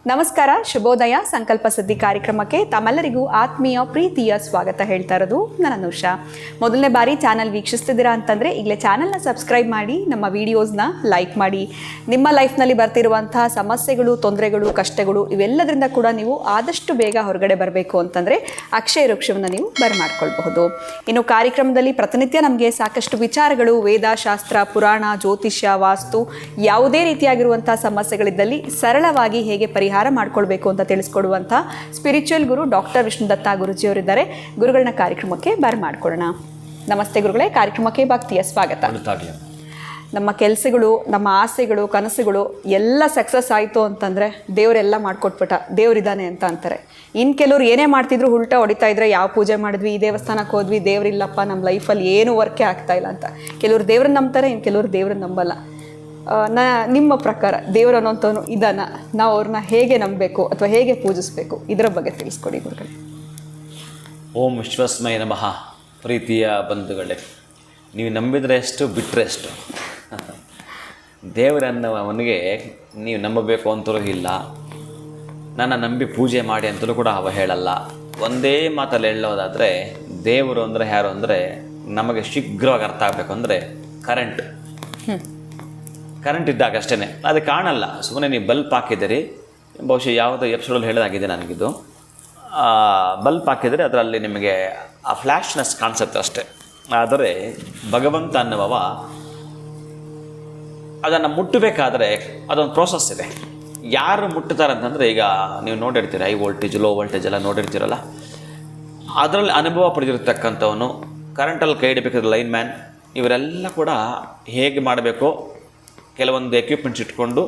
ನಮಸ್ಕಾರ, ಶುಭೋದಯ. ಸಂಕಲ್ಪ ಸುದ್ದಿ ಕಾರ್ಯಕ್ರಮಕ್ಕೆ ತಮ್ಮೆಲ್ಲರಿಗೂ ಆತ್ಮೀಯ ಪ್ರೀತಿಯ ಸ್ವಾಗತ ಹೇಳ್ತಾ ಇರೋದು ನನ್ನ ಅನುಷಾ. ಮೊದಲನೇ ಬಾರಿ ಚಾನಲ್ ವೀಕ್ಷಿಸ್ತಿದ್ದೀರಾ ಅಂತಂದರೆ ಈಗಲೇ ಚಾನಲ್ನ ಸಬ್ಸ್ಕ್ರೈಬ್ ಮಾಡಿ, ನಮ್ಮ ವೀಡಿಯೋಸ್ನ ಲೈಕ್ ಮಾಡಿ. ನಿಮ್ಮ ಲೈಫ್ನಲ್ಲಿ ಬರ್ತಿರುವಂತಹ ಸಮಸ್ಯೆಗಳು, ತೊಂದರೆಗಳು, ಕಷ್ಟಗಳು ಇವೆಲ್ಲದರಿಂದ ಕೂಡ ನೀವು ಆದಷ್ಟು ಬೇಗ ಹೊರಗಡೆ ಬರಬೇಕು ಅಂತಂದರೆ ಅಕ್ಷಯ ವೃಕ್ಷವನ್ನು ನೀವು ಬರಮಾಡ್ಕೊಳ್ಬಹುದು. ಇನ್ನು ಕಾರ್ಯಕ್ರಮದಲ್ಲಿ ಪ್ರತಿನಿತ್ಯ ನಮಗೆ ಸಾಕಷ್ಟು ವಿಚಾರಗಳು, ವೇದ, ಶಾಸ್ತ್ರ, ಪುರಾಣ, ಜ್ಯೋತಿಷ್ಯ, ವಾಸ್ತು, ಯಾವುದೇ ರೀತಿಯಾಗಿರುವಂಥ ಸಮಸ್ಯೆಗಳಿದ್ದಲ್ಲಿ ಸರಳವಾಗಿ ಹೇಗೆ ಪರಿಹಾರ ಮಾಡ್ಕೊಳ್ಬೇಕು ಅಂತ ತಿಳಿಸ್ಕೊಡುವಂಥ ಸ್ಪಿರಿಚುವಲ್ ಗುರು ಡಾಕ್ಟರ್ ವಿಷ್ಣುದತ್ತ ಗುರುಜಿಯವರಿದ್ದಾರೆ. ಗುರುಗಳನ್ನ ಕಾರ್ಯಕ್ರಮಕ್ಕೆ ಬರಮಾಡ್ಕೊಳ್ಳೋಣ. ನಮಸ್ತೆ ಗುರುಗಳೇ, ಕಾರ್ಯಕ್ರಮಕ್ಕೆ ಭಕ್ತಿಯ ಸ್ವಾಗತ. ನಮ್ಮ ಕೆಲಸಗಳು, ನಮ್ಮ ಆಸೆಗಳು, ಕನಸುಗಳು ಎಲ್ಲ ಸಕ್ಸಸ್ ಆಯಿತು ಅಂತಂದರೆ ದೇವರೆಲ್ಲ ಮಾಡಿಕೊಟ್ಬಿಟ್ಟ, ದೇವರಿದ್ದಾನೆ ಅಂತ ಅಂತಾರೆ. ಇನ್ನು ಕೆಲವ್ರು ಏನೇ ಮಾಡ್ತಿದ್ರು ಉಲ್ಟಾ ಹೊಡಿತಾ ಇದ್ರೆ, ಯಾವ ಪೂಜೆ ಮಾಡಿದ್ವಿ, ಈ ದೇವಸ್ಥಾನಕ್ಕೆ ಹೋದ್ವಿ, ದೇವರಿಲ್ಲಪ್ಪ ನಮ್ಮ ಲೈಫಲ್ಲಿ ಏನೂ ವರ್ಕೇ ಆಗ್ತಾ ಇಲ್ಲ ಅಂತ. ಕೆಲವರು ದೇವ್ರನ್ನ ನಂಬ್ತಾರೆ, ಇನ್ನು ಕೆಲವರು ದೇವ್ರನ್ನ ನಂಬಲ್ಲ. ನಿಮ್ಮ ಪ್ರಕಾರ ದೇವರು ಅನ್ನೋಂಥವನು ಇದಾನ, ನಾವು ಅವ್ರನ್ನ ಹೇಗೆ ನಂಬಬೇಕು ಅಥವಾ ಹೇಗೆ ಪೂಜಿಸಬೇಕು, ಇದರ ಬಗ್ಗೆ ತಿಳಿಸ್ಕೊಡಿ ಗುರುಗಳೇ. ಓಂ ವಿಶ್ವಸ್ಮಯ ನಮಃ. ಪ್ರೀತಿಯ ಬಂಧುಗಳೇ, ನೀವು ನಂಬಿದರೆ ಎಷ್ಟು, ಬಿಟ್ಟರೆ ಎಷ್ಟು. ದೇವರನ್ನವನಿಗೆ ನೀವು ನಂಬಬೇಕು ಅಂತಲೂ ಇಲ್ಲ, ನನ್ನ ನಂಬಿ ಪೂಜೆ ಮಾಡಿ ಅಂತಲೂ ಕೂಡ ಅವ ಹೇಳಲ್ಲ. ಒಂದೇ ಮಾತಲ್ಲಿ ಹೇಳೋದಾದರೆ, ದೇವರು ಅಂದರೆ ಯಾರು ಅಂದರೆ ನಮಗೆ ಶೀಘ್ರವಾಗಿ ಅರ್ಥ ಆಗಬೇಕು ಅಂದರೆ ಕರೆಂಟ್ ಇದ್ದಾಗ ಅಷ್ಟೇ. ಅದು ಕಾಣಲ್ಲ, ಸುಮ್ಮನೆ ನೀವು ಬಲ್ಪ್ ಹಾಕಿದ್ದೀರಿ, ಬಹುಶಃ ಯಾವುದೋ ಎಪಿಸೋಡಲ್ಲಿ ಹೇಳೋದಾಗಿದೆ ನನಗಿದು. ಬಲ್ಪ್ ಹಾಕಿದರೆ ಅದರಲ್ಲಿ ನಿಮಗೆ ಆ ಫ್ಲ್ಯಾಶ್ನೆಸ್ ಕಾಣಿಸುತ್ತೆ ಅಷ್ಟೇ. ಆದರೆ ಭಗವಂತ ಅನ್ನುವವ ಅದನ್ನು ಮುಟ್ಟಬೇಕಾದ್ರೆ ಅದೊಂದು ಪ್ರೋಸೆಸ್ ಇದೆ. ಯಾರು ಮುಟ್ಟುತ್ತಾರೆ ಅಂತಂದರೆ, ಈಗ ನೀವು ನೋಡಿರ್ತೀರಿ ಹೈ ವೋಲ್ಟೇಜ್, ಲೋ ವೋಲ್ಟೇಜ್ ಎಲ್ಲ ನೋಡಿರ್ತೀರಲ್ಲ, ಅದರಲ್ಲಿ ಅನುಭವ ಪಡೆದಿರ್ತಕ್ಕಂಥವನು, ಕರೆಂಟಲ್ಲಿ ಕೈ ಹಿಡಬೇಕಾದ್ರೆ ಲೈನ್ ಮ್ಯಾನ್, ಇವರೆಲ್ಲ ಕೂಡ ಹೇಗೆ ಮಾಡಬೇಕು, ಕೆಲವೊಂದು ಎಕ್ವಿಪ್ಮೆಂಟ್ಸ್ ಇಟ್ಕೊಂಡು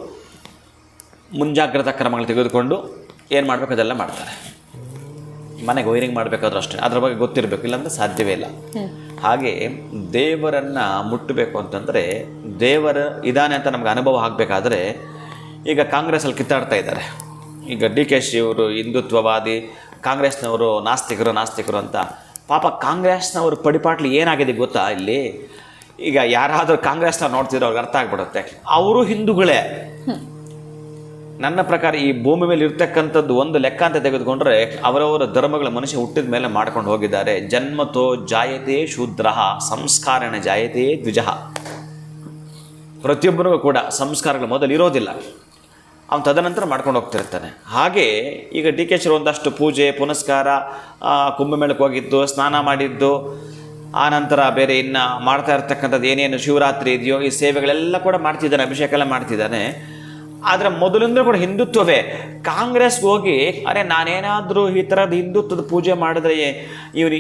ಮುಂಜಾಗ್ರತಾ ಕ್ರಮಗಳು ತೆಗೆದುಕೊಂಡು ಏನು ಮಾಡಬೇಕು ಅದೆಲ್ಲ ಮಾಡ್ತಾರೆ. ಮನೆಗೆ ವೈರಿಂಗ್ ಮಾಡಬೇಕಾದ್ರೂ ಅಷ್ಟೇ, ಅದ್ರ ಬಗ್ಗೆ ಗೊತ್ತಿರಬೇಕು, ಇಲ್ಲಾಂದರೆ ಸಾಧ್ಯವೇ ಇಲ್ಲ. ಹಾಗೆ ದೇವರನ್ನು ಮುಟ್ಟಬೇಕು ಅಂತಂದರೆ, ದೇವರ ಇದಾನೆ ಅಂತ ನಮ್ಗೆ ಅನುಭವ ಆಗಬೇಕಾದ್ರೆ, ಈಗ ಕಾಂಗ್ರೆಸ್ಸಲ್ಲಿ ಕಿತ್ತಾಡ್ತಾ ಇದ್ದಾರೆ. ಈಗ DK ಇವರು ಹಿಂದುತ್ವವಾದಿ, ಕಾಂಗ್ರೆಸ್ನವರು ನಾಸ್ತಿಕರು ಅಂತ. ಪಾಪ ಕಾಂಗ್ರೆಸ್ನವರು ಪಡಿಪಾಟ್ಲಿ ಏನಾಗಿದೆ ಗೊತ್ತಾ ಇಲ್ಲಿ? ಈಗ ಯಾರಾದರೂ ಕಾಂಗ್ರೆಸ್ನ ನೋಡ್ತಿದ್ರು ಅವ್ರಿಗೆ ಅರ್ಥ ಆಗ್ಬಿಡುತ್ತೆ, ಅವರು ಹಿಂದೂಗಳೇ. ನನ್ನ ಪ್ರಕಾರ ಈ ಭೂಮಿ ಮೇಲೆ ಇರ್ತಕ್ಕಂಥದ್ದು ಒಂದು ಲೆಕ್ಕ ಅಂತ ತೆಗೆದುಕೊಂಡ್ರೆ, ಅವರವರ ಧರ್ಮಗಳ ಮನುಷ್ಯ ಹುಟ್ಟಿದ ಮೇಲೆ ಮಾಡ್ಕೊಂಡು ಹೋಗಿದ್ದಾರೆ. ಜನ್ಮತೋ ಜಾಯತೆ ಶೂದ್ರ ಸಂಸ್ಕಾರಣ ಜಾಯತೆ ದ್ವಿಜಃ. ಪ್ರತಿಯೊಬ್ಬರಿಗೂ ಕೂಡ ಸಂಸ್ಕಾರಗಳು ಮೊದಲು ಇರೋದಿಲ್ಲ, ಅವನು ತದನಂತರ ಮಾಡ್ಕೊಂಡು ಹೋಗ್ತಿರ್ತಾನೆ. ಹಾಗೆ ಈಗ DK ಒಂದಷ್ಟು ಪೂಜೆ ಪುನಸ್ಕಾರ, ಕುಂಭಮೇಳಕ್ಕೆ ಹೋಗಿದ್ದು, ಸ್ನಾನ ಮಾಡಿದ್ದು, ಆ ನಂತರ ಬೇರೆ ಇನ್ನು ಮಾಡ್ತಾ ಇರ್ತಕ್ಕಂಥದ್ದು ಏನೇನು ಶಿವರಾತ್ರಿ ಇದೆಯೋ ಈ ಸೇವೆಗಳೆಲ್ಲ ಕೂಡ ಮಾಡ್ತಿದ್ದಾನೆ, ಅಭಿಷೇಕ ಎಲ್ಲ ಮಾಡ್ತಿದ್ದಾನೆ. ಆದರೆ ಮೊದಲಿಂದ ಕೂಡ ಹಿಂದುತ್ವವೇ. ಕಾಂಗ್ರೆಸ್ಗೆ ಹೋಗಿ ಅರೆ ನಾನೇನಾದರೂ ಈ ಥರದ ಹಿಂದುತ್ವದ ಪೂಜೆ ಮಾಡಿದ್ರೆ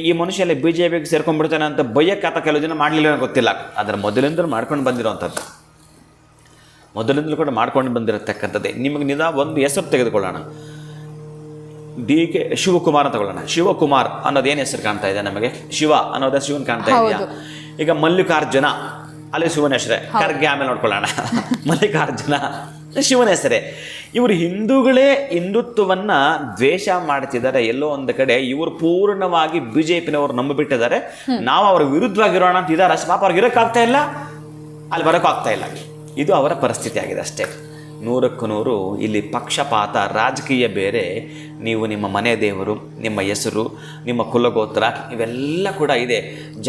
ಈ ಮನುಷ್ಯ ಎಲ್ಲ BJPಗೆ ಸೇರ್ಕೊಂಡ್ಬಿಡ್ತಾನೆ ಅಂತ ಬೈಯಕ್ಕಾತ ಕೆಲವು ಜನ ಮಾಡಲಿಲ್ಲ, ಗೊತ್ತಿಲ್ಲ. ಆದರೆ ಮೊದಲಿಂದಲೂ ಮಾಡ್ಕೊಂಡು ಬಂದಿರೋವಂಥದ್ದು, ಮೊದಲಿಂದಲೂ ಕೂಡ ಮಾಡ್ಕೊಂಡು ಬಂದಿರತಕ್ಕಂಥದ್ದೇ. ನಿಮಗೆ ಒಂದು ಹೆಸರು ತೆಗೆದುಕೊಳ್ಳೋಣ, DK ಶಿವಕುಮಾರ್ ಅಂತ ತಗೊಳ್ಳೋಣ. ಶಿವಕುಮಾರ್ ಅನ್ನೋದು ಏನು ಹೆಸರು ಕಾಣ್ತಾ ಇದೆ ನಮಗೆ? ಶಿವ ಅನ್ನೋದು ಶಿವನ್ ಕಾಣ್ತಾ ಇದೆಯಾ? ಈಗ ಮಲ್ಲಿಕಾರ್ಜುನ ಅಲ್ಲಿ ಶಿವನ ಹೆಸರೇ. ಖರ್ಗೆ ಆಮೇಲೆ ನೋಡ್ಕೊಳ್ಳೋಣ. ಮಲ್ಲಿಕಾರ್ಜುನ ಶಿವನ ಹೆಸರೇ. ಇವರು ಹಿಂದೂಗಳೇ ಹಿಂದುತ್ವವನ್ನು ದ್ವೇಷ ಮಾಡ್ತಿದ್ದಾರೆ. ಎಲ್ಲೋ ಒಂದು ಕಡೆ ಇವರು ಪೂರ್ಣವಾಗಿ BJPನವರು ನಂಬಿಬಿಟ್ಟಿದ್ದಾರೆ. ನಾವು ಅವ್ರ ವಿರುದ್ಧವಾಗಿರೋಣ ಅಂತ ಇದ್ದಾರೆ ಅಷ್ಟೇ. ಪಾಪ ಅವ್ರಿಗೆ ಇರೋಕ್ಕಾಗ್ತಾ ಇಲ್ಲ, ಅಲ್ಲಿ ಬರೋಕ್ಕಾಗ್ತಾ ಇಲ್ಲ. ಇದು ಅವರ ಪರಿಸ್ಥಿತಿ ಆಗಿದೆ ಅಷ್ಟೇ. 100ಕ್ಕೆ 100 ಇಲ್ಲಿ ಪಕ್ಷಪಾತ, ರಾಜಕೀಯ ಬೇರೆ, ನೀವು ನಿಮ್ಮ ಮನೆ ದೇವರು, ನಿಮ್ಮ ಹೆಸರು, ನಿಮ್ಮ ಕುಲಗೋತ್ರ ಇವೆಲ್ಲ ಕೂಡ ಇದೆ.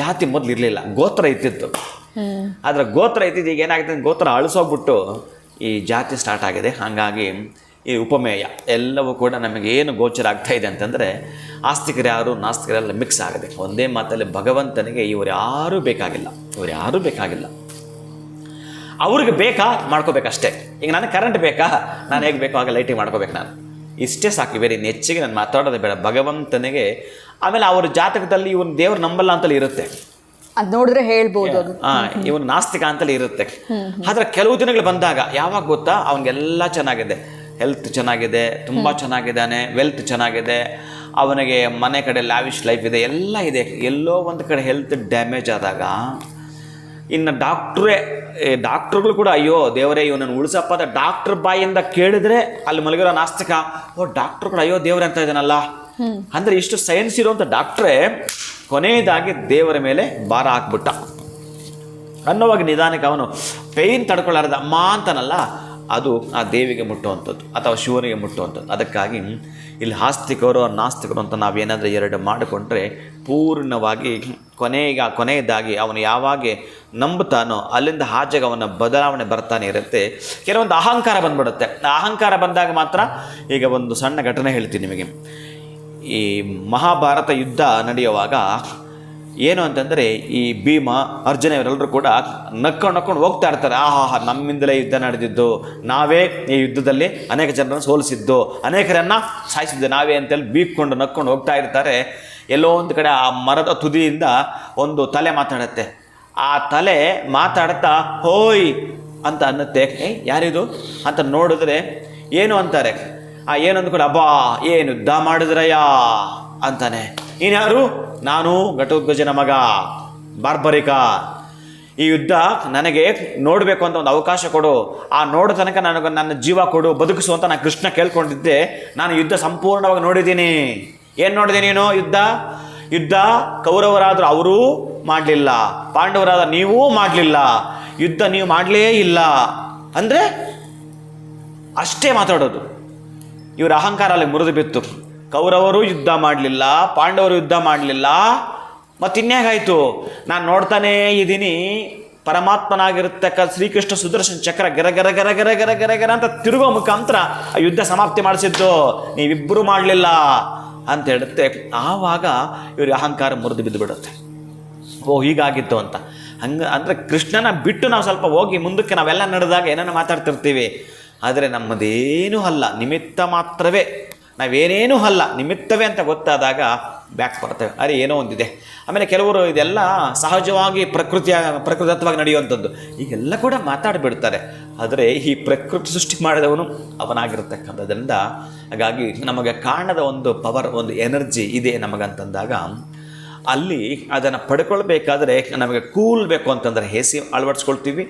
ಜಾತಿ ಮೊದಲು ಇರಲಿಲ್ಲ, ಗೋತ್ರ ಇತ್ತಿತ್ತು. ಆದರೆ ಗೋತ್ರ ಇತ್ತಿದ್ದು ಈಗ ಏನಾಗಿದೆ, ಗೋತ್ರ ಅಳಿಸೋಗ್ಬಿಟ್ಟು ಈ ಜಾತಿ ಸ್ಟಾರ್ಟ್ ಆಗಿದೆ. ಹಾಗಾಗಿ ಈ ಉಪಮೇಯ ಎಲ್ಲವೂ ಕೂಡ ನಮಗೆ ಏನು ಗೋಚರ ಆಗ್ತಾ ಇದೆ ಅಂತಂದರೆ, ಆಸ್ತಿಕರು ಯಾರು ನಾಸ್ತಿಕರೆಲ್ಲ ಮಿಕ್ಸ್ ಆಗಿದೆ. ಒಂದೇ ಮಾತಲ್ಲಿ ಭಗವಂತನಿಗೆ ಇವರು ಯಾರೂ ಬೇಕಾಗಿಲ್ಲ. ಅವ್ರಿಗೆ ಬೇಕಾ ಮಾಡ್ಕೋಬೇಕಷ್ಟೇ. ಈಗ ನನಗೆ ಕರೆಂಟ್ ಬೇಕಾ, ನಾನು ಹೇಗೆ ಬೇಕೋ ಹಾಗೆ ಲೈಟಿಂಗ್ ಮಾಡ್ಕೋಬೇಕು, ನಾನು ಇಷ್ಟೇ ಸಾಕು. ಬೇರೆ ಇನ್ನು ಹೆಚ್ಚಿಗೆ ನಾನು ಮಾತಾಡೋದೇ ಬೇಡ ಭಗವಂತನಿಗೆ. ಆಮೇಲೆ ಅವ್ರ ಜಾತಕದಲ್ಲಿ ಇವನು ದೇವ್ರು ನಂಬಲ್ಲ ಅಂತಲೇ ಇರುತ್ತೆ, ಅದು ನೋಡಿದ್ರೆ ಹೇಳ್ಬೋದು. ಇವನು ನಾಸ್ತಿಕ ಅಂತಲೇ ಇರುತ್ತೆ. ಆದರೆ ಕೆಲವು ದಿನಗಳು ಬಂದಾಗ ಯಾವಾಗ ಗೊತ್ತಾ, ಅವನಿಗೆಲ್ಲ ಚೆನ್ನಾಗಿದೆ, ಹೆಲ್ತ್ ಚೆನ್ನಾಗಿದೆ, ತುಂಬ ಚೆನ್ನಾಗಿದ್ದಾನೆ, ವೆಲ್ತ್ ಚೆನ್ನಾಗಿದೆ, ಅವನಿಗೆ ಮನೆ ಕಡೆ ಲ್ಯಾವಿಶ್ ಲೈಫ್ ಇದೆ, ಎಲ್ಲ ಇದೆ. ಎಲ್ಲೋ ಒಂದು ಕಡೆ ಹೆಲ್ತ್ ಡ್ಯಾಮೇಜ್ ಆದಾಗ ಇನ್ನು ಡಾಕ್ಟ್ರುಗಳು ಕೂಡ ಅಯ್ಯೋ ದೇವರೇ ಇವನನ್ನು ಉಳಿಸಪ್ಪ ಅಂತ ಡಾಕ್ಟ್ರ್ ಬಾಯಿಂದ ಕೇಳಿದ್ರೆ ಅಲ್ಲಿ ಮಲಗಿರೋ ನಾಸ್ತಿಕ, ಡಾಕ್ಟ್ರು ಕೂಡ ಅಯ್ಯೋ ದೇವ್ರೆ ಅಂತ ಇದ್ದಾನಲ್ಲ. ಅಂದರೆ ಇಷ್ಟು ಸೈನ್ಸ್ ಇರುವಂಥ ಡಾಕ್ಟ್ರೇ ಕೊನೆಯದಾಗಿ ದೇವರ ಮೇಲೆ ಭಾರ ಹಾಕ್ಬಿಟ್ಟ. ಅನ್ನೋವಾಗ ನಿಧಾನಕ್ಕೆ ಅವನು ಪೇಯ್ನ್ ತಡ್ಕೊಳ್ಳಾರ್ದ ಅಮ್ಮ ಅಂತಾನಲ್ಲ, ಅದು ಆ ದೇವಿಗೆ ಮುಟ್ಟುವಂಥದ್ದು ಅಥವಾ ಶಿವನಿಗೆ ಮುಟ್ಟುವಂಥದ್ದು. ಅದಕ್ಕಾಗಿ ಇಲ್ಲಿ ಆಸ್ತಿಕರು ನಾಸ್ತಿಕರು ಅಂತ ನಾವೇನಾದರೂ ಎರಡು ಮಾಡಿಕೊಂಡ್ರೆ ಪೂರ್ಣವಾಗಿ ಕೊನೆಯದಾಗಿ ಅವನು ಯಾವಾಗ ನಂಬುತ್ತಾನೋ ಅಲ್ಲಿಂದ ಆಚೆಗೆ ಅವನ ಬದಲಾವಣೆ ಬರ್ತಾನೆ ಇರುತ್ತೆ. ಕೆಲವೊಂದು ಅಹಂಕಾರ ಬಂದ್ಬಿಡುತ್ತೆ. ಆ ಅಹಂಕಾರ ಬಂದಾಗ ಮಾತ್ರ, ಈಗ ಒಂದು ಸಣ್ಣ ಘಟನೆ ಹೇಳ್ತೀನಿ ನಿಮಗೆ. ಈ ಮಹಾಭಾರತ ಯುದ್ಧ ನಡೆಯುವಾಗ ಏನು ಅಂತಂದರೆ ಈ ಭೀಮ, ಅರ್ಜುನ ಇವರೆಲ್ಲರೂ ಕೂಡ ನಕ್ಕೊಂಡು ಹೋಗ್ತಾ ಇರ್ತಾರೆ. ನಮ್ಮಿಂದಲೇ ಯುದ್ಧ ನಡೆದಿದ್ದು, ನಾವೇ ಈ ಯುದ್ಧದಲ್ಲಿ ಅನೇಕ ಜನರನ್ನು ಸೋಲಿಸಿದ್ದು, ಅನೇಕರನ್ನು ಸಾಯಿಸಿದ್ದು ನಾವೇ ಅಂತೇಳಿ ಬೀಕ್ಕೊಂಡು ನಕ್ಕೊಂಡು ಹೋಗ್ತಾ ಇರ್ತಾರೆ. ಎಲ್ಲೋ ಒಂದು ಕಡೆ ಆ ಮರದ ತುದಿಯಿಂದ ಒಂದು ತಲೆ ಮಾತಾಡುತ್ತೆ. ಆ ತಲೆ ಮಾತಾಡ್ತಾ ಹೋಯ್ ಅಂತ ಅನ್ನತ್ತೆ. ಯಾರಿದು ಅಂತ ನೋಡಿದ್ರೆ ಏನು ಅಂತಾರೆ. ಏನು ಅಂದ್ಕೊಂಡು ಅಬ್ಬಾ ಏನು ಯುದ್ಧ ಮಾಡಿದ್ರಯ್ಯ ಅಂತಾನೆ. ಇನ್ಯಾರು? ನಾನು ಘಟೋತ್ಕಚನ ಮಗ ಬಾರ್ಬರಿಕ. ಈ ಯುದ್ಧ ನನಗೆ ನೋಡಬೇಕು ಅಂತ ಒಂದು ಅವಕಾಶ ಕೊಡು, ಆ ನೋಡೋ ತನಕ ನನಗೆ ನನ್ನ ಜೀವ ಕೊಡು, ಬದುಕಿಸು ಅಂತ ನಾನು ಕೃಷ್ಣ ಕೇಳ್ಕೊಂಡಿದ್ದೆ. ನಾನು ಯುದ್ಧ ಸಂಪೂರ್ಣವಾಗಿ ನೋಡಿದ್ದೀನಿ. ಏನು ನೋಡಿದೆ ನೀನು? ಯುದ್ಧ ಕೌರವರಾದರೂ ಅವರೂ ಮಾಡಲಿಲ್ಲ, ಪಾಂಡವರಾದ ನೀವೂ ಮಾಡಲಿಲ್ಲ, ಯುದ್ಧ ನೀವು ಮಾಡಲೇ ಇಲ್ಲ ಅಂದರೆ ಅಷ್ಟೇ ಮಾತಾಡೋದು. ಇವರ ಅಹಂಕಾರ ಅಲ್ಲಿ ಮುರಿದು ಬಿತ್ತು. ಕೌರವರು ಯುದ್ಧ ಮಾಡಲಿಲ್ಲ, ಪಾಂಡವರು ಯುದ್ಧ ಮಾಡಲಿಲ್ಲ, ಮತ್ತಿನ್ಯಾಗಾಯಿತು? ನಾನು ನೋಡ್ತಾನೇ ಇದ್ದೀನಿ, ಪರಮಾತ್ಮನಾಗಿರ್ತಕ್ಕ ಶ್ರೀಕೃಷ್ಣ ಸುದರ್ಶನ ಚಕ್ರ gear gear gear gear gear gear gear ಅಂತ ತಿರುಗೋ ಮುಖಾಂತರ ಆ ಯುದ್ಧ ಸಮಾಪ್ತಿ ಮಾಡಿಸಿದ್ದು, ನೀವಿಬ್ಬರು ಮಾಡಲಿಲ್ಲ ಅಂತ ಹೇಳುತ್ತೆ. ಆವಾಗ ಇವ್ರಿಗೆ ಅಹಂಕಾರ ಮುರಿದು ಬಿದ್ದು ಬಿಡುತ್ತೆ. ಹೀಗಾಗಿತ್ತು ಅಂತ. ಅಂದರೆ ಕೃಷ್ಣನ ಬಿಟ್ಟು ನಾವು ಸ್ವಲ್ಪ ಹೋಗಿ ಮುಂದಕ್ಕೆ ನಾವೆಲ್ಲ ನಡೆದಾಗ ಏನನ್ನ ಮಾತಾಡ್ತಿರ್ತೀವಿ. ಆದರೆ ನಮ್ಮದೇನೂ ಅಲ್ಲ, ನಿಮಿತ್ತ ಮಾತ್ರವೇ, ನಾವೇನೇನೂ ಅಲ್ಲ, ನಿಮಿತ್ತವೇ ಅಂತ ಗೊತ್ತಾದಾಗ ಬ್ಯಾಕ್ ಬರ್ತೇವೆ. ಅರೆ ಏನೋ ಒಂದಿದೆ. ಆಮೇಲೆ ಕೆಲವರು ಇದೆಲ್ಲ ಸಹಜವಾಗಿ ಪ್ರಕೃತಿದತ್ತವಾಗಿ ನಡೆಯುವಂಥದ್ದು, ಈಗೆಲ್ಲ ಕೂಡ ಮಾತಾಡಿಬಿಡ್ತಾರೆ. ಆದರೆ ಈ ಪ್ರಕೃತಿ ಸೃಷ್ಟಿ ಮಾಡಿದವನು ಅವನಾಗಿರ್ತಕ್ಕಂಥದ್ರಿಂದ, ಹಾಗಾಗಿ ನಮಗೆ ಕಾಣದ ಒಂದು ಪವರ್, ಒಂದು ಎನರ್ಜಿ ಇದೆ ನಮಗಂತಂದಾಗ ಅಲ್ಲಿ ಅದನ್ನು ಪಡ್ಕೊಳ್ಬೇಕಾದ್ರೆ ನಮಗೆ ಕೂಲ್ ಬೇಕು ಅಂತಂದರೆ ಎ ಸಿ ಅಳವಡಿಸ್ಕೊಳ್ತೀವಿ,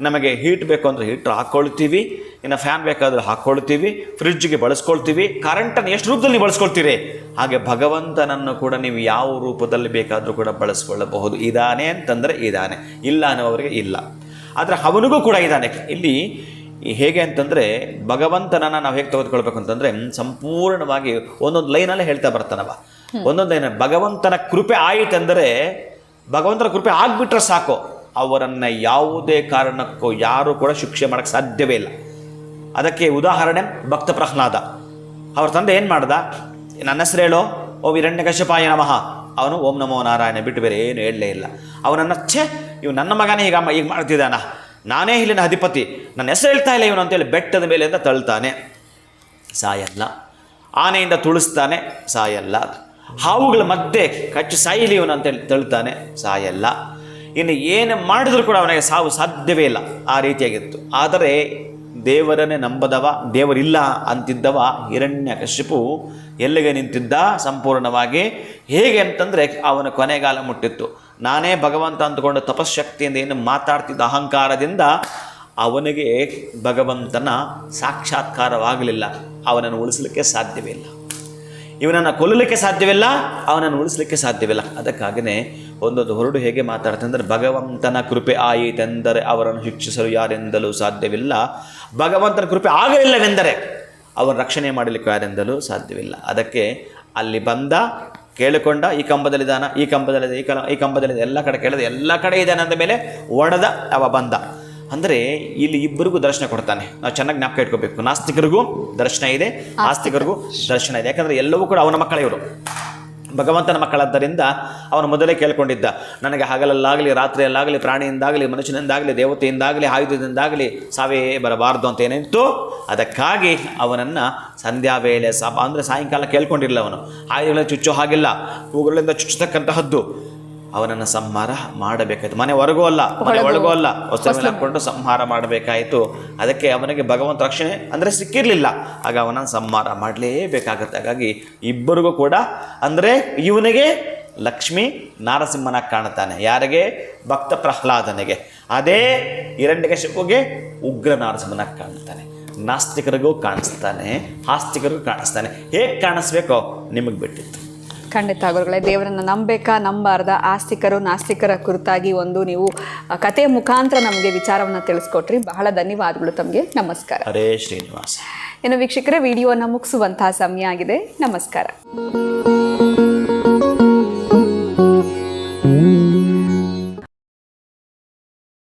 ನಮಗೆ ಹೀಟ್ ಬೇಕು ಅಂದರೆ ಹೀಟ್ರ್ ಹಾಕ್ಕೊಳ್ತೀವಿ, ಇನ್ನು ಫ್ಯಾನ್ ಬೇಕಾದರೂ ಹಾಕ್ಕೊಳ್ತೀವಿ, ಫ್ರಿಡ್ಜ್ಗೆ ಬಳಸ್ಕೊಳ್ತೀವಿ. ಕರೆಂಟನ್ನು ಎಷ್ಟು ರೂಪದಲ್ಲಿ ಬಳಸ್ಕೊಳ್ತೀರಿ, ಹಾಗೆ ಭಗವಂತನನ್ನು ಕೂಡ ನೀವು ಯಾವ ರೂಪದಲ್ಲಿ ಬೇಕಾದರೂ ಕೂಡ ಬಳಸ್ಕೊಳ್ಳಬಹುದು. ಇದ್ದಾನೆ ಅಂತಂದರೆ ಇದ್ದಾನೆ, ಇಲ್ಲ ಅನ್ನೋವರಿಗೆ ಇಲ್ಲ. ಆದರೆ ಅವನಿಗೂ ಕೂಡ ಇದ್ದಾನೆ. ಇಲ್ಲಿ ಹೇಗೆ ಅಂತಂದರೆ ಭಗವಂತನನ್ನು ನಾವು ಹೇಗೆ ತೆಗೆದುಕೊಳ್ಬೇಕು ಅಂತಂದರೆ ಸಂಪೂರ್ಣವಾಗಿ ಒಂದೊಂದು ಲೈನಲ್ಲೇ ಹೇಳ್ತಾ ಬರ್ತಾನವ. ಒಂದೊಂದು ಲೈನ್ ಭಗವಂತನ ಕೃಪೆ ಆಯಿತೆಂದರೆ, ಭಗವಂತನ ಕೃಪೆ ಆಗಿಬಿಟ್ರೆ ಸಾಕು, ಅವರನ್ನು ಯಾವುದೇ ಕಾರಣಕ್ಕೂ ಯಾರೂ ಕೂಡ ಶಿಕ್ಷೆ ಮಾಡೋಕ್ಕೆ ಸಾಧ್ಯವೇ ಇಲ್ಲ. ಅದಕ್ಕೆ ಉದಾಹರಣೆ ಭಕ್ತ ಪ್ರಹ್ಲಾದ. ಅವ್ರ ತಂದೆ ಏನು ಮಾಡ್ದ? ನನ್ನ ಹೆಸರು ಹೇಳೋ, ಓ ಹಿರಣ್ಯಕಶ್ಯಪಾಯ ನಮಃ. ಅವನು ಓಂ ನಮೋ ನಾರಾಯಣ ಬಿಟ್ಟು ಬೇರೆ ಏನು ಹೇಳಲೇ ಇಲ್ಲ. ಅವನನ್ನು ಇವು ನನ್ನ ಮಗನೇ ಈಗ ಮಾಡ್ತಿದ್ದಾನ, ನಾನೇ ಇಲ್ಲಿನ ಅಧಿಪತಿ, ನನ್ನ ಹೆಸರು ಹೇಳ್ತಾ ಇಲ್ಲ ಇವನು ಅಂತೇಳಿ ಬೆಟ್ಟದ ಮೇಲೆಯಿಂದ ತಳ್ತಾನೆ, ಸಾಯಲ್ಲ. ಆನೆಯಿಂದ ತುಳಿಸ್ತಾನೆ, ಸಾಯಲ್ಲ. ಹಾವುಗಳ ಮಧ್ಯೆ ಕಚ್ಚಿ ಸಾಯಿಲಿ ಇವನು ಅಂತೇಳಿ ತಳ್ತಾನೆ, ಸಾಯಲ್ಲ. ಇನ್ನು ಏನು ಮಾಡಿದ್ರು ಕೂಡ ಅವನಿಗೆ ಸಾವು ಸಾಧ್ಯವೇ ಇಲ್ಲ. ಆ ರೀತಿಯಾಗಿತ್ತು. ಆದರೆ ದೇವರನ್ನೇ ನಂಬದವ, ದೇವರಿಲ್ಲ ಅಂತಿದ್ದವ ಹಿರಣ್ಯಕಶಿಪು ಎಲ್ಲಿಗೆ ನಿಂತಿದ್ದ ಸಂಪೂರ್ಣವಾಗಿ? ಹೇಗೆ ಅಂತಂದರೆ ಅವನ ಕೊನೆಗಾಲ ಮುಟ್ಟಿತ್ತು. ನಾನೇ ಭಗವಂತ ಅಂದುಕೊಂಡು ತಪಶಕ್ತಿಯಿಂದ ಏನು ಮಾತಾಡ್ತಿದ್ದ ಅಹಂಕಾರದಿಂದ ಅವನಿಗೆ ಭಗವಂತನ ಸಾಕ್ಷಾತ್ಕಾರವಾಗಲಿಲ್ಲ. ಅವನನ್ನು ಉಳಿಸಲಿಕ್ಕೆ ಸಾಧ್ಯವೇ ಇಲ್ಲ. ಇವನನ್ನು ಕೊಲ್ಲಲಿಕ್ಕೆ ಸಾಧ್ಯವಿಲ್ಲ, ಅವನನ್ನು ಉಳಿಸಲಿಕ್ಕೆ ಸಾಧ್ಯವಿಲ್ಲ. ಅದಕ್ಕಾಗಿಯೇ ಒಂದೊಂದು ಹೊರಡು ಹೇಗೆ ಮಾತಾಡ್ತಾರೆ ಅಂದರೆ, ಭಗವಂತನ ಕೃಪೆ ಆಯಿತೆಂದರೆ ಅವರನ್ನು ಶಿಕ್ಷಿಸಲು ಯಾರಿಂದಲೂ ಸಾಧ್ಯವಿಲ್ಲ, ಭಗವಂತನ ಕೃಪೆ ಆಗಲಿಲ್ಲವೆಂದರೆ ಅವನ ರಕ್ಷಣೆ ಮಾಡಲಿಕ್ಕೆ ಯಾರಿಂದಲೂ ಸಾಧ್ಯವಿಲ್ಲ. ಅದಕ್ಕೆ ಅಲ್ಲಿ ಬಂದ, ಕೇಳಿಕೊಂಡ, ಈ ಕಂಬದಲ್ಲಿದ್ದಾನ, ಈ ಕಂಬದಲ್ಲಿದೆ, ಈ ಕಂಬದಲ್ಲಿದೆ, ಎಲ್ಲ ಕಡೆ ಕೇಳಿದ, ಎಲ್ಲ ಕಡೆ ಇದ್ದಾನೆ ಅಂದ ಮೇಲೆ ಒಡೆದ, ಅವ ಬಂದ. ಅಂದರೆ ಇಲ್ಲಿ ಇಬ್ಬರಿಗೂ ದರ್ಶನ ಕೊಡ್ತಾನೆ. ನಾವು ಚೆನ್ನಾಗಿ ಜ್ಞಾಪಕ ಇಟ್ಕೋಬೇಕು. ನಾಸ್ತಿಕರಿಗೂ ದರ್ಶನ ಇದೆ, ಆಸ್ತಿಕರಿಗೂ ದರ್ಶನ ಇದೆ. ಯಾಕಂದರೆ ಎಲ್ಲವೂ ಕೂಡ ಅವನ ಮಕ್ಕಳೇ ಇವರು, ಭಗವಂತನ ಮಕ್ಕಳಾದ್ದರಿಂದ ಅವನು ಮೊದಲೇ ಕೇಳ್ಕೊಂಡಿದ್ದ, ನನಗೆ ಹಗಲಲ್ಲಾಗಲಿ ರಾತ್ರಿಯಲ್ಲಾಗಲಿ ಪ್ರಾಣಿಯಿಂದಾಗಲಿ ಮನುಷ್ಯನಿಂದಾಗಲಿ ದೇವತೆಯಿಂದಾಗಲಿ ಆಯುಧದಿಂದಾಗಲಿ ಸಾವೇ ಬರಬಾರ್ದು ಅಂತ ಏನಿತ್ತು. ಅದಕ್ಕಾಗಿ ಅವನನ್ನು ಸಂಧ್ಯಾ ವೇಳೆ ಅಂದರೆ ಸಾಯಂಕಾಲ ಕೇಳ್ಕೊಂಡಿರಲಿಲ್ಲ. ಅವನು ಆಯುಧಗಳನ್ನು ಚುಚ್ಚೋ ಹಾಗಿಲ್ಲ, ಹೂಗಳಿಂದ ಚುಚ್ಚತಕ್ಕಂತಹದ್ದು ಅವನನ್ನು ಸಂಹಾರ ಮಾಡಬೇಕಾಯಿತು. ಮನೆ ಹೊರಗೂ ಅಲ್ಲ, ಮನೆ ಒಳಗೂ ಅಲ್ಲ, ವಸ್ತ್ರ ಮೇಲೆ ಹಾಕ್ಕೊಂಡು ಸಂಹಾರ ಮಾಡಬೇಕಾಯಿತು. ಅದಕ್ಕೆ ಅವನಿಗೆ ಭಗವಂತ ರಕ್ಷಣೆ ಅಂದರೆ ಸಿಕ್ಕಿರಲಿಲ್ಲ. ಆಗ ಅವನನ್ನು ಸಂಹಾರ ಮಾಡಲೇಬೇಕಾಗತ್ತೆ. ಹಾಗಾಗಿ ಇಬ್ಬರಿಗೂ ಕೂಡ ಅಂದರೆ ಇವನಿಗೆ ಲಕ್ಷ್ಮೀ ನಾರಸಿಂಹನಾಗಿ ಕಾಣುತ್ತಾನೆ. ಯಾರಿಗೆ? ಭಕ್ತ ಪ್ರಹ್ಲಾದನಿಗೆ. ಅದೇ ಹಿರಣ್ಯಕಶಿಪುಗೆ ಉಗ್ರ ನಾರಸಿಂಹನಾಗಿ ಕಾಣುತ್ತಾನೆ. ನಾಸ್ತಿಕರಿಗೂ ಕಾಣಿಸ್ತಾನೆ, ಆಸ್ತಿಕರಿಗೂ ಕಾಣಿಸ್ತಾನೆ. ಹೇಗೆ ಕಾಣಿಸ್ಬೇಕೋ ನಿಮಗೆ ಬಿಟ್ಟಿತ್ತು. ಖಂಡಿತ ಗುರುಗಳೇ, ದೇವರನ್ನು ನಂಬೇಕಾ ನಂಬಾರ್ದ, ಆಸ್ತಿಕರು ನಾಸ್ತಿಕರ ಕುರಿತಾಗಿ ಒಂದು ನೀವು ಕಥೆಯ ಮುಖಾಂತರ ನಮಗೆ ವಿಚಾರವನ್ನು ತಿಳಿಸ್ಕೊಟ್ರಿ. ಬಹಳ ಧನ್ಯವಾದಗಳು ತಮಗೆ. ನಮಸ್ಕಾರ. ಹರೇ ಶ್ರೀನಿವಾಸ. ಇನ್ನು ವೀಕ್ಷಕರೇ, ವಿಡಿಯೋನ ಮುಗಿಸುವಂತಹ ಸಮಯ ಆಗಿದೆ. ನಮಸ್ಕಾರ.